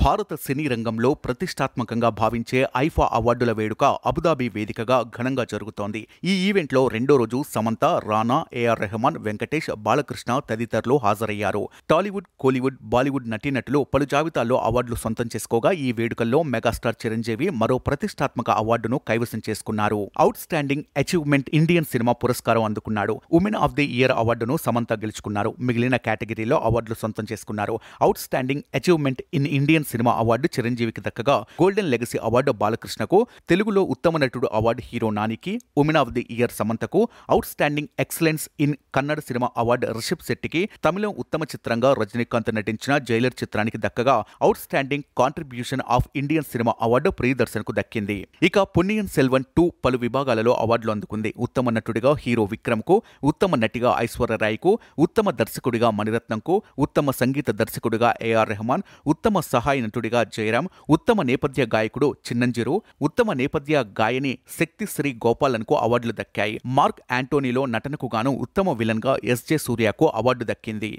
భారత సినీ రంగంలో ప్రతిష్టాత్మకంగా భావించే ఐఫా అవార్డుల వేడుక అబుదాబి వేదికగా ఘనంగా జరుగుతోంది. ఈ ఈవెంట్లో రెండో రోజు సమంత, రానా, ఏఆర్ రెహమాన్, వెంకటేష్, బాలకృష్ణ తదితరులు హాజరయ్యారు. టాలీవుడ్, కోలీవుడ్, బాలీవుడ్ నటీనటులు పలు జాబితాల్లో అవార్డులు సొంతం చేసుకోగా ఈ వేడుకల్లో మెగాస్టార్ చిరంజీవి మరో ప్రతిష్టాత్మక అవార్డును కైవసం చేసుకున్నారు. Outstanding achievement Indian cinema పురస్కారం అందుకున్నాడు. ఉమెన్ ఆఫ్ ది ఇయర్ అవార్డును సమంత గెలుచుకున్నారు. మిగిలిన కేటగిరీలో అవార్డులు సొంతం చేసుకున్నారు. Outstanding achievement in Indian cinema award చిరంజీవికి దక్కగా, గోల్డెన్ లెగసీ అవార్డు బాలకృష్ణకు, తెలుగులో ఉత్తమ నటుడు అవార్డు హీరో నానికి, ఉమెన్ ఆఫ్ ది ఇయర్ సమంతకు, outstanding excellence in Kannada cinema award Rishab శెట్టికి, తమిళం ఉత్తమ చిత్రంగా రజనీకాంత్ నటించిన జైలర్ చిత్రానికి దక్కగా, outstanding contribution of Indian cinema award ప్రియదర్శన్కు దక్కింది. ఇక పొన్నియిన్ సెల్వన్ 2 పలు విభాగాలలో అవార్డులు అందుకుంది. ఉత్తమ నటుడిగా హీరో విక్రమ్కు, ఉత్తమ నటిగా ఐశ్వర్యరాయ్కు, ఉత్తమ దర్శకుడిగా మణిరత్నంకు, ఉత్తమ సంగీత దర్శకుడిగా ఏఆర్ రెహమాన్, ఉత్తమ సహాయ నటుడిగా జయరాం, ఉత్తమ నేపథ్య గాయకుడు చిన్నంజిరు, ఉత్తమ నేపథ్య గాయని శక్తిశ్రీ గోపాలన్కు అవార్డులు దక్కాయి. మార్క్ యాంటోనీలో నటనకు గాను ఉత్తమ విలన్గా ఎస్జే సూర్యకు అవార్డు దక్కింది.